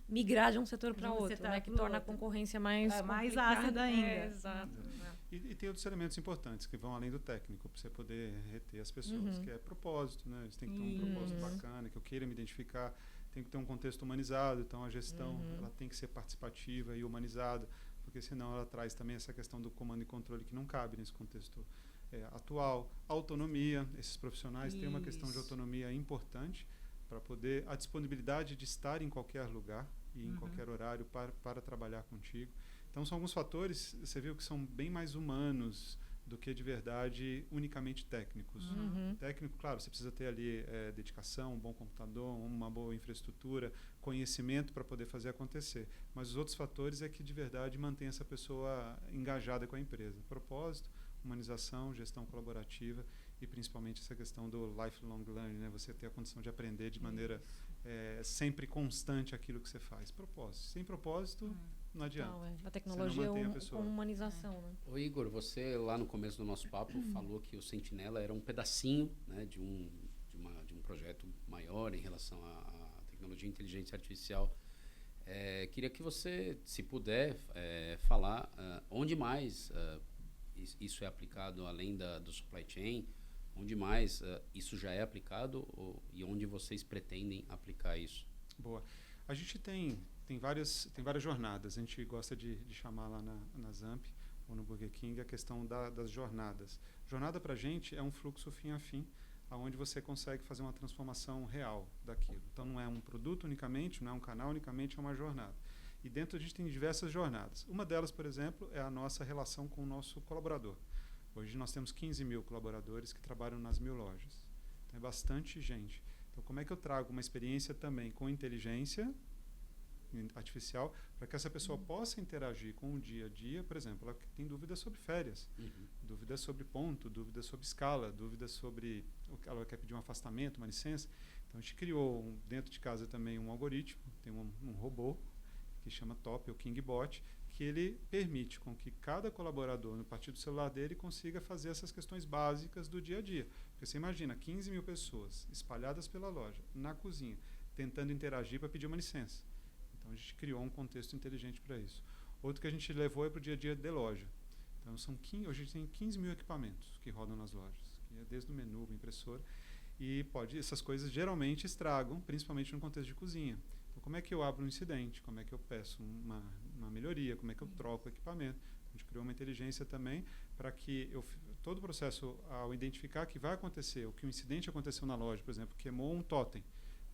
migrar de um setor para outro, né? Que torna a concorrência mais ácida ainda. Exato. E tem outros elementos importantes que vão além do técnico, para você poder reter as pessoas, que é propósito, né? Eles têm que ter um propósito bacana, que eu queira me identificar, tem que ter um contexto humanizado, então a gestão ela tem que ser participativa e humanizada, porque senão ela traz também essa questão do comando e controle que não cabe nesse contexto atual. Autonomia, esses profissionais têm uma questão de autonomia importante para poder, a disponibilidade de estar em qualquer lugar e em qualquer horário para trabalhar contigo. Então, são alguns fatores, você viu que são bem mais humanos do que, de verdade, unicamente técnicos. Técnico, claro, você precisa ter ali dedicação, um bom computador, uma boa infraestrutura, conhecimento para poder fazer acontecer. Mas os outros fatores é que, de verdade, mantém essa pessoa engajada com a empresa. Propósito, humanização, gestão colaborativa e, principalmente, essa questão do lifelong learning, né? Você ter a condição de aprender de maneira sempre constante aquilo que você faz. Propósito. Sem propósito... Não adianta. A tecnologia é uma humanização, né? Ô Igor, você lá no começo do nosso papo falou que o Sentinela era um pedacinho, né, de um projeto maior em relação à tecnologia e inteligência artificial. Queria que você, se puder, falar onde mais isso é aplicado além do supply chain, onde mais isso já é aplicado e onde vocês pretendem aplicar isso. Boa. A gente tem várias jornadas. A gente gosta de chamar lá na Zamp ou no Burger King a questão das jornadas. Jornada para a gente é um fluxo fim a fim, onde você consegue fazer uma transformação real daquilo. Então não é um produto unicamente, não é um canal unicamente, é uma jornada. E dentro a gente tem diversas jornadas. Uma delas, por exemplo, é a nossa relação com o nosso colaborador. Hoje nós temos 15 mil colaboradores que trabalham nas 1000 lojas. Então é bastante gente. Então como é que eu trago uma experiência também com inteligência artificial para que essa pessoa possa interagir com o dia a dia? Por exemplo, ela tem dúvidas sobre férias, dúvidas sobre ponto, dúvidas sobre escala, dúvidas sobre ela quer pedir um afastamento, uma licença. Então a gente criou dentro de casa também um algoritmo, tem um robô que chama Top, o KingBot, que ele permite com que cada colaborador no partir do celular dele consiga fazer essas questões básicas do dia a dia. Porque você imagina 15 mil pessoas espalhadas pela loja, na cozinha, tentando interagir para pedir uma licença. Então a gente criou um contexto inteligente para isso. Outro que a gente levou para o dia a dia de loja. Então hoje a gente tem 15 mil equipamentos que rodam nas lojas, que é desde o menu, a impressora, e essas coisas geralmente estragam, principalmente no contexto de cozinha. Então como é que eu abro um incidente? Como é que eu peço uma melhoria? Como é que eu troco o equipamento? A gente criou uma inteligência também para que todo o processo, ao identificar que vai acontecer, o que um incidente aconteceu na loja, por exemplo, queimou um totem,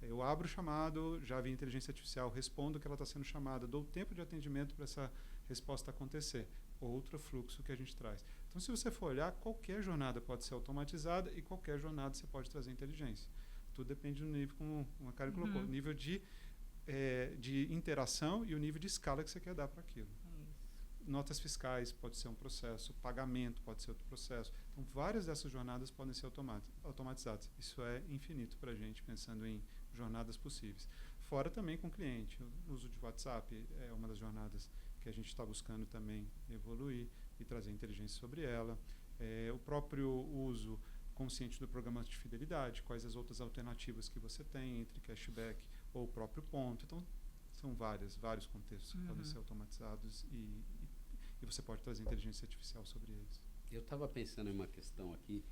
eu abro o chamado, já via inteligência artificial, respondo que ela está sendo chamada, dou tempo de atendimento para essa resposta acontecer. Outro fluxo que a gente traz. Então, se você for olhar, qualquer jornada pode ser automatizada e qualquer jornada você pode trazer inteligência. Tudo depende do nível, como a Karen colocou, nível de interação e o nível de escala que você quer dar para aquilo. Notas fiscais pode ser um processo, pagamento pode ser outro processo. Então, várias dessas jornadas podem ser automatizadas. Isso é infinito para a gente, pensando em jornadas possíveis. fora também com o cliente. O uso de WhatsApp é uma das jornadas que a gente está buscando também evoluir e trazer inteligência sobre ela. O próprio uso consciente do programa de fidelidade, quais as outras alternativas que você tem entre cashback ou o próprio ponto. Então, são vários contextos que podem ser automatizados e você pode trazer inteligência artificial sobre eles. Eu estava pensando em uma questão aqui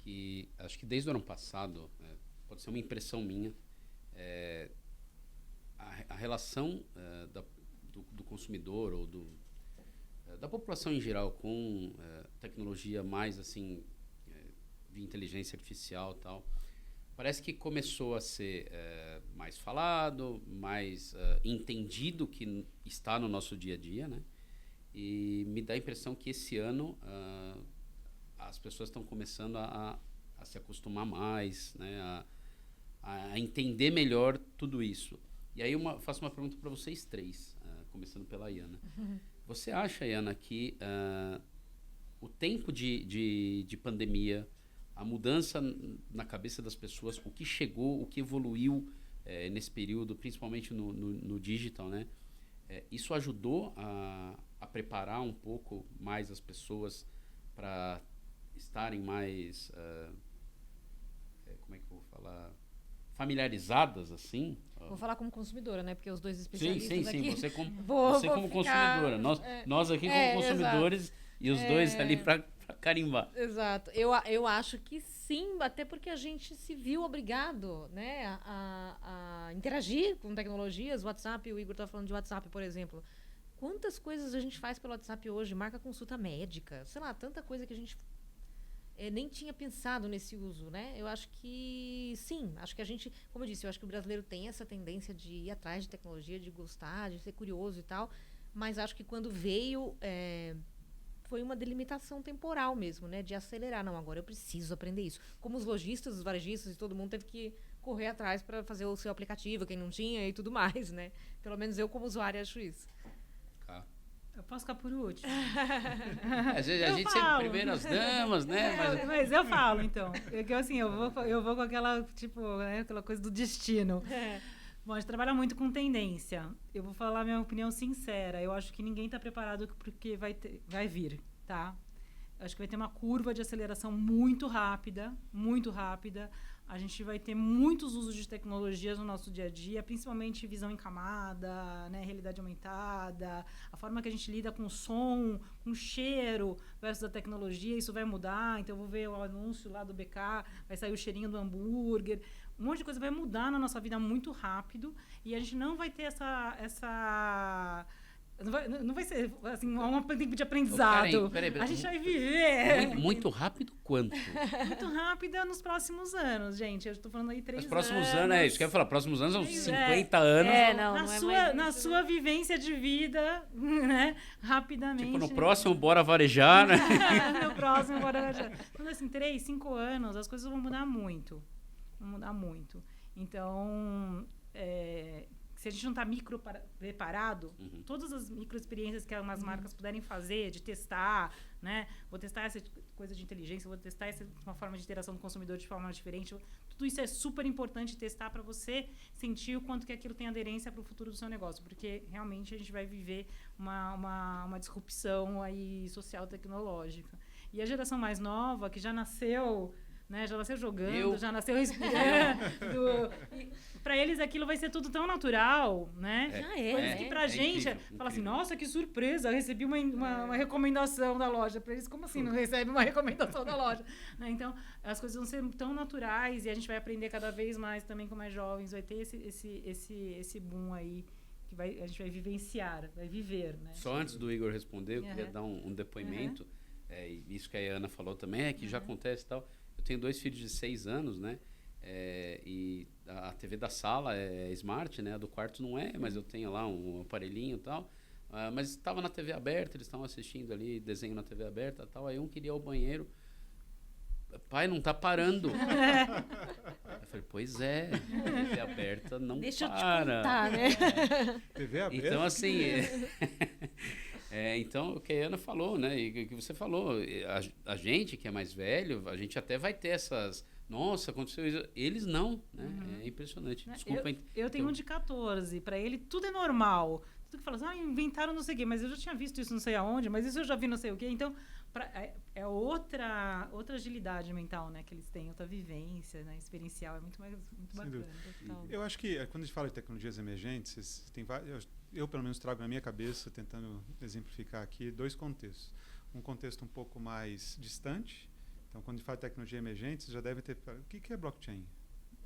que acho que desde o ano passado, pode ser uma impressão minha, a relação do consumidor ou da população em geral com tecnologia mais assim de inteligência artificial e tal, parece que começou a ser mais falado, mais entendido que está no nosso dia a dia, né? E me dá a impressão que esse ano as pessoas estão começando a se acostumar mais, né? A entender melhor tudo isso. E aí faço uma pergunta para vocês três, começando pela Iana. Você acha, Iana, que o tempo de pandemia, a mudança na cabeça das pessoas, o que chegou, o que evoluiu nesse período, principalmente no digital, né? Isso ajudou a preparar um pouco mais as pessoas para estarem mais, como é que eu vou falar, familiarizadas, assim? Vou falar como consumidora, né? Porque os dois especialistas sim, aqui... você como ficar... consumidora. Nós aqui como consumidores, exato. E os dois ali para carimbar. Exato. Eu acho que sim, até porque a gente se viu obrigado, né, a interagir com tecnologias. WhatsApp, o Igor estava falando de WhatsApp, por exemplo. Quantas coisas a gente faz pelo WhatsApp hoje? Marca consulta médica, sei lá, tanta coisa que a gente nem tinha pensado nesse uso, né? Eu acho que sim, acho que a gente, como eu disse, eu acho que o brasileiro tem essa tendência de ir atrás de tecnologia, de gostar, de ser curioso e tal, mas acho que quando veio, foi uma delimitação temporal mesmo, né? De acelerar, não, agora eu preciso aprender isso. Como os lojistas, os varejistas e todo mundo teve que correr atrás para fazer o seu aplicativo, quem não tinha e tudo mais, né? Pelo menos eu como usuária acho isso. Eu posso ficar por último? A gente sempre primeiro as damas, né? Mas eu falo, então. Porque, assim, eu vou com aquela, tipo, aquela coisa do destino. Bom, a gente trabalha muito com tendência. Eu vou falar minha opinião sincera. Eu acho que ninguém está preparado porque vai vir, tá? Eu acho que vai ter uma curva de aceleração muito rápida, muito rápida. A gente vai ter muitos usos de tecnologias no nosso dia a dia, principalmente visão em camada, né, realidade aumentada, a forma que a gente lida com o som, com o cheiro versus a tecnologia, isso vai mudar. Então, eu vou ver o anúncio lá do BK, vai sair o cheirinho do hambúrguer. Um monte de coisa vai mudar na nossa vida muito rápido e a gente não vai ter essa não vai ser assim, um tempo de aprendizado. Peraí. A gente vai viver. Muito rápido quanto? Muito rápido nos próximos anos, gente. Eu estou falando aí 3 anos. Os próximos anos, isso que eu ia falar. Próximos anos são 50 anos. Na sua vivência de vida, né? Rapidamente. Tipo, no próximo, bora varejar, né? No próximo, bora varejar. Então, assim, 3, 5 anos, as coisas vão mudar muito. Então, se a gente não está preparado, todas as microexperiências que algumas marcas puderem fazer, de testar, né? Vou testar essa coisa de inteligência, vou testar uma forma de interação do consumidor de forma diferente. Tudo isso é super importante testar para você sentir o quanto que aquilo tem aderência para o futuro do seu negócio, porque realmente a gente vai viver uma disrupção aí social tecnológica. E a geração mais nova, que já nasceu... Né, já nasceu jogando, já nasceu respirando. Para eles aquilo vai ser tudo tão natural, né? Coisas que pra gente fala assim, nossa, que surpresa, eu recebi uma recomendação da loja. Para eles, como assim não recebe uma recomendação da loja? Né? Então, as coisas vão ser tão naturais e a gente vai aprender cada vez mais também com mais jovens, vai ter esse boom aí que a gente vai vivenciar, vai viver, né? Só antes do Igor responder, eu queria dar um depoimento. Isso que a Ana falou também, que já acontece e tal. Eu tenho 2 filhos de 6 anos, né? E a TV da sala é smart, né? A do quarto não é, mas eu tenho lá um aparelhinho e tal. Mas estava na TV aberta, eles estavam assistindo ali desenho na TV aberta e tal. Aí um queria ir ao banheiro. Pai, não tá parando. Eu falei, pois é, TV aberta não Deixa para. Deixa eu te contar, né? TV aberta? Então, assim... Então, o que a Ana falou, né? E o que você falou, a gente que é mais velho, a gente até vai ter essas... Nossa, aconteceu isso. Eles não, né? É impressionante. Né? Desculpa. Eu tenho um de 14, para ele tudo é normal. Tudo que fala assim, inventaram não sei o quê, mas eu já tinha visto isso não sei aonde, mas isso eu já vi não sei o quê. Então, é outra agilidade mental, né, que eles têm, outra vivência, né, experiencial, é muito bacana. Eu acho que quando a gente fala de tecnologias emergentes, tem eu pelo menos trago na minha cabeça, tentando exemplificar aqui, 2 contextos. Um contexto um pouco mais distante. Então, quando a gente fala de tecnologia emergente, vocês já devem ter... O que é blockchain?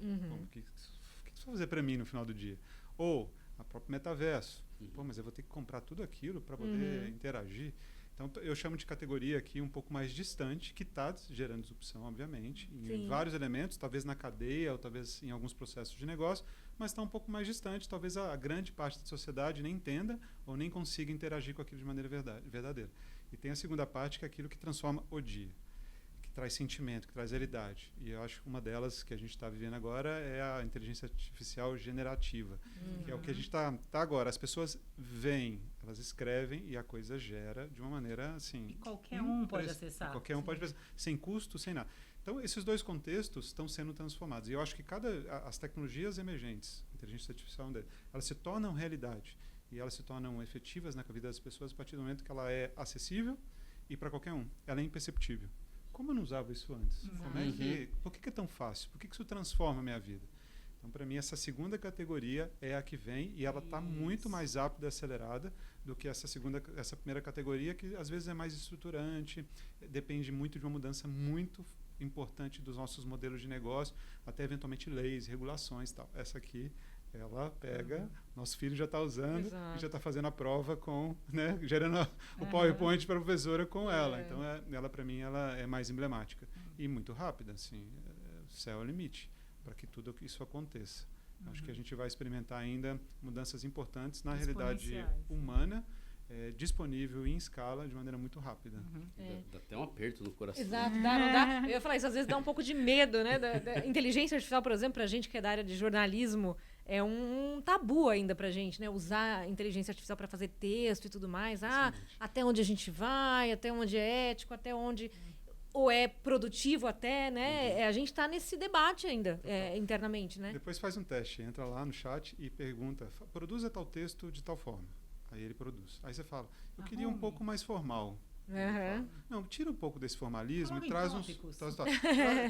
O que você vai fazer para mim no final do dia? Ou a própria metaverso. Pô, mas eu vou ter que comprar tudo aquilo para poder interagir. Então, eu chamo de categoria aqui um pouco mais distante, que está gerando disrupção, obviamente, em vários elementos, talvez na cadeia, ou talvez em alguns processos de negócio, mas está um pouco mais distante. Talvez a grande parte da sociedade nem entenda ou nem consiga interagir com aquilo de maneira verdadeira. E tem a segunda parte, que é aquilo que transforma o dia, que traz sentimento, que traz realidade. E eu acho que uma delas que a gente está vivendo agora é a inteligência artificial generativa, que é o que a gente está agora. As pessoas veem, elas escrevem e a coisa gera de uma maneira assim... E qualquer um pode acessar. Qualquer um pode acessar, sem custo, sem nada. Então, esses 2 contextos estão sendo transformados. E eu acho que as tecnologias emergentes, inteligência artificial, elas se tornam realidade. E elas se tornam efetivas na vida das pessoas a partir do momento que ela é acessível e para qualquer um. Ela é imperceptível. Como eu não usava isso antes? Por que é tão fácil? Por que isso transforma a minha vida? Então, para mim, essa segunda categoria é a que vem e ela está muito mais rápida e acelerada do que essa primeira categoria, que às vezes é mais estruturante, depende muito de uma mudança muito importante dos nossos modelos de negócio, até eventualmente leis, regulações e tal. Essa aqui, ela pega, nosso filho já está usando e já está fazendo a prova né, gerando o PowerPoint para a professora com ela. Então, ela para mim, ela é mais emblemática e muito rápida, assim, o céu é o limite para que tudo isso aconteça. Acho que a gente vai experimentar ainda mudanças importantes na realidade humana, disponível em escala de maneira muito rápida. Dá até um aperto no coração. Exato, não dá. Eu ia falar isso, às vezes dá um pouco de medo, né? Da inteligência artificial, por exemplo, pra gente que é da área de jornalismo, é um tabu ainda pra gente, né? Usar a inteligência artificial para fazer texto e tudo mais. Até onde a gente vai, até onde é ético, até onde... Ou é produtivo até, né? A gente está nesse debate ainda, internamente, né? Depois faz um teste, entra lá no chat e pergunta, produza tal texto de tal forma. Aí ele produz. Aí você fala, eu queria um pouco mais formal. Fala, não, tira um pouco desse formalismo e traz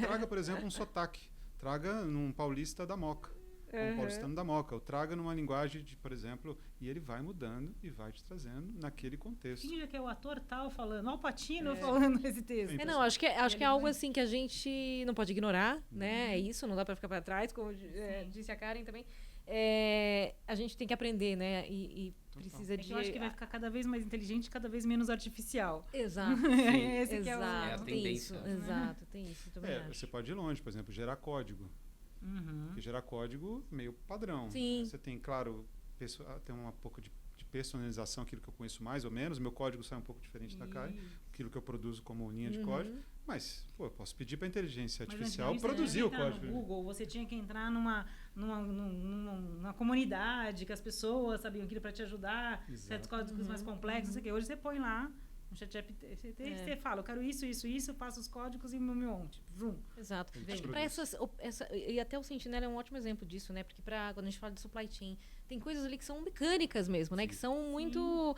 traga, por exemplo, um sotaque. Traga num paulista da Moca. Um paulistano da Moca. Ou traga numa linguagem de, por exemplo, e ele vai mudando e vai te trazendo naquele contexto. Finge que é o ator tal falando, Al Pacino falando esse texto. Não, acho que é algo assim que a gente não pode ignorar, né? É isso, não dá para ficar para trás, como disse a Karen também. A gente tem que aprender, né? E precisa de... Eu acho que vai ficar cada vez mais inteligente, cada vez menos artificial. Exato. Esse que é a tendência. Exato, tem isso também. Você pode ir longe, por exemplo, gerar código. Porque gerar código meio padrão. Sim. Você tem, claro, tem um pouco de personalização, aquilo que eu conheço mais ou menos. Meu código sai um pouco diferente da Karen, aquilo que eu produzo como linha de código. Mas, eu posso pedir para a inteligência artificial produzir o código. No Google, você tinha que entrar numa comunidade que as pessoas sabiam aquilo para te ajudar, certos códigos mais complexos, não sei o quê. Hoje você põe lá no ChatGPT, você fala, eu quero isso, passa os códigos e me monte. Vrum. Exato. Acho que para e até o Sentinela é um ótimo exemplo disso, né? Porque quando a gente fala de supply chain, tem coisas ali que são mecânicas mesmo, né? Que são muito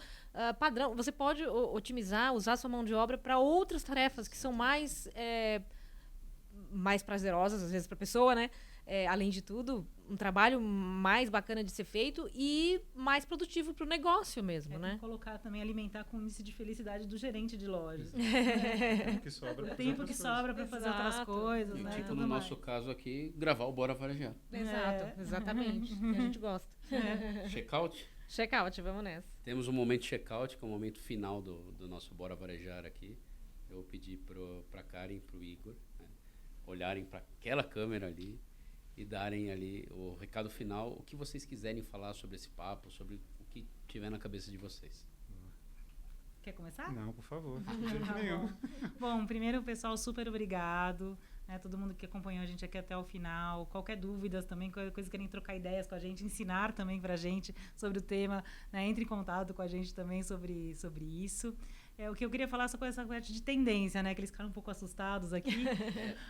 padrão. Você pode otimizar, usar sua mão de obra para outras tarefas que são mais prazerosas, às vezes, para a pessoa, né? Além de tudo, um trabalho mais bacana de ser feito e mais produtivo para o negócio mesmo, né? Tem que colocar também, alimentar com o índice de felicidade do gerente de loja. O tempo que sobra para fazer outras coisas, né? Tipo, no nosso caso aqui, gravar o Bora Varejar. Exato, exatamente. Que a gente gosta. Checkout? Checkout, vamos nessa. Temos um momento checkout, que é o momento final do nosso Bora Varejar aqui. Eu pedi para a Karen e para o Igor, né, olharem para aquela câmera ali e darem ali o recado final, o que vocês quiserem falar sobre esse papo, sobre o que tiver na cabeça de vocês. Quer começar? Não, por favor. De jeito nenhum. Bom, primeiro, pessoal, super obrigado. né? Todo mundo que acompanhou a gente aqui até o final. Qualquer dúvidas também, qualquer coisa que querem trocar ideias com a gente, ensinar também pra gente sobre o tema, né? Entre em contato com a gente também sobre isso. O que eu queria falar só com essa parte de tendência, né? Que eles ficaram um pouco assustados aqui.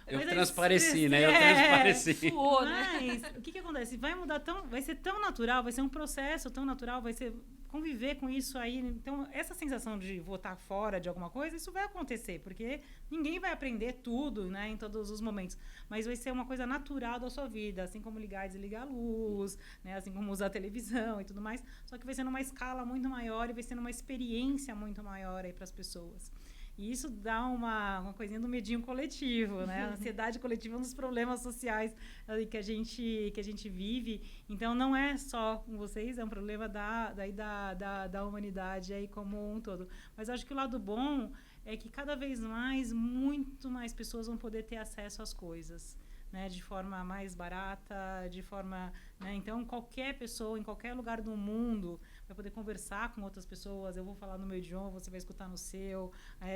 Eu transpareci, né? Eu transpareci. Mas o que acontece? Vai ser tão natural, vai ser um processo tão natural, vai ser conviver com isso aí. Então, essa sensação de votar fora de alguma coisa, isso vai acontecer, porque ninguém vai aprender tudo, né, em todos os momentos. Mas vai ser uma coisa natural da sua vida, assim como ligar e desligar a luz, né, assim como usar a televisão e tudo mais. Só que vai ser numa escala muito maior e vai ser numa experiência muito maior aí para as pessoas. E isso dá uma coisinha do medinho coletivo, né? A ansiedade coletiva é um dos problemas sociais ali que a gente vive. Então, não é só com vocês, é um problema da humanidade aí como um todo. Mas acho que o lado bom é que cada vez mais, muito mais pessoas vão poder ter acesso às coisas, né? De forma mais barata, de forma... Né? Então, qualquer pessoa, em qualquer lugar do mundo... vai poder conversar com outras pessoas, eu vou falar no meu idioma, você vai escutar no seu,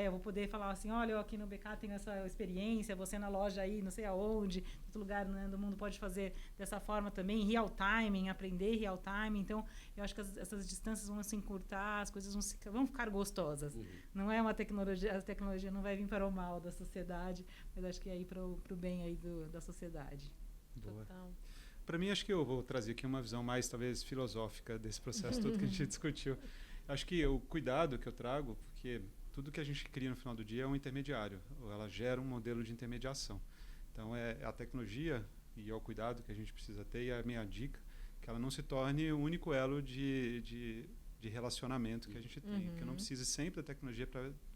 eu vou poder falar assim, olha, eu aqui no BK tenho essa experiência, você na loja aí, não sei aonde, em todo lugar, né, do mundo pode fazer dessa forma também, real time, aprender real time. Então, eu acho que essas distâncias vão se encurtar, as coisas vão ficar gostosas. Não é uma tecnologia, a tecnologia não vai vir para o mal da sociedade, mas acho que é aí para o bem aí da sociedade. Boa. Total. Para mim, acho que eu vou trazer aqui uma visão mais, talvez, filosófica desse processo todo que a gente discutiu. Acho que o cuidado que eu trago, porque tudo que a gente cria no final do dia é um intermediário, ou ela gera um modelo de intermediação. Então, é a tecnologia e é o cuidado que a gente precisa ter, e a minha dica, que ela não se torne o único elo de relacionamento que a gente tem. Que eu não precise sempre da tecnologia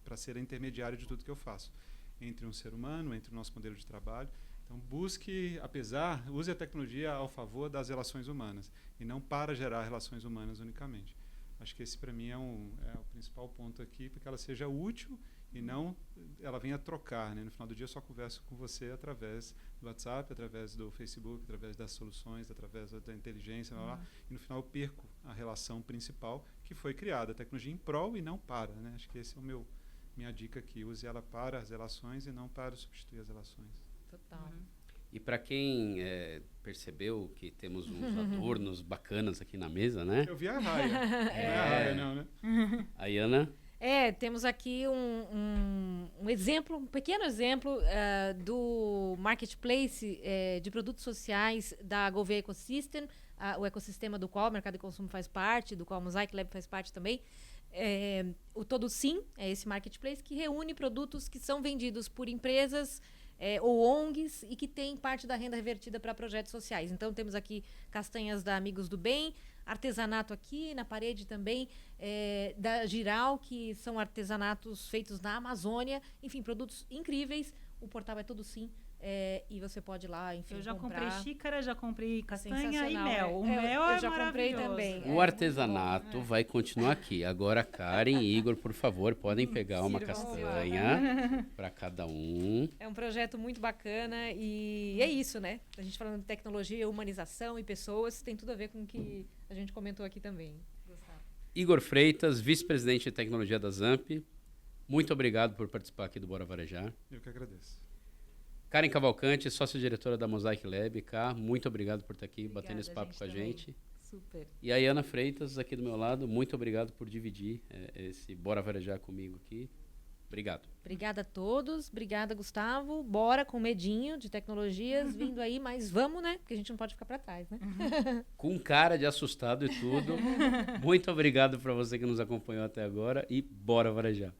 para ser a intermediária de tudo que eu faço. Entre um ser humano, entre o nosso modelo de trabalho. Então, use a tecnologia ao favor das relações humanas e não para gerar relações humanas unicamente. Acho que esse, para mim, é o principal ponto aqui, para que ela seja útil e não ela venha trocar. Né? No final do dia, eu só converso com você através do WhatsApp, através do Facebook, através das soluções, através da inteligência, e no final eu perco a relação principal que foi criada, a tecnologia em prol e não para. Né? Acho que esse é minha dica aqui. Use ela para as relações e não para substituir as relações. Total. E para quem percebeu que temos uns adornos bacanas aqui na mesa, né? Eu vi a Raia. Não é a Raia, não, né? A Iana? Temos aqui um exemplo, um pequeno exemplo do marketplace de produtos sociais da Gouveia Ecosystem, o ecossistema do qual o mercado de consumo faz parte, do qual o Mosaic Lab faz parte também. O Todo Sim é esse marketplace que reúne produtos que são vendidos por empresas ou ONGs e que tem parte da renda revertida para projetos sociais. Então, temos aqui castanhas da Amigos do Bem, artesanato aqui na parede também, da Giral, que são artesanatos feitos na Amazônia. Enfim, produtos incríveis. O portal é Todo Sim. E você pode ir lá, enfim, eu já comprar. Comprei xícara, já comprei castanha e mel. O mel eu já comprei também. O artesanato vai continuar aqui. Agora, Karen e Igor, por favor, podem pegar uma castanha para cada um. É um projeto muito bacana e é isso, né? A gente falando de tecnologia, humanização e pessoas, tem tudo a ver com o que a gente comentou aqui também. Igor Freitas, vice-presidente de tecnologia da ZAMP. Muito obrigado por participar aqui do Bora Varejar. Eu que agradeço. Karen Cavalcante, sócia-diretora da Mosaic Lab. Muito obrigado por estar aqui, Obrigada, batendo esse papo com a gente. Super. E a Iana Freitas, aqui do meu lado, muito obrigado por dividir esse Bora Varejar comigo aqui. Obrigado. Obrigada a todos. Obrigada, Gustavo. Bora com medinho de tecnologias vindo aí, mas vamos, né? Porque a gente não pode ficar para trás, né? Com cara de assustado e tudo. Muito obrigado para você que nos acompanhou até agora e bora varejar.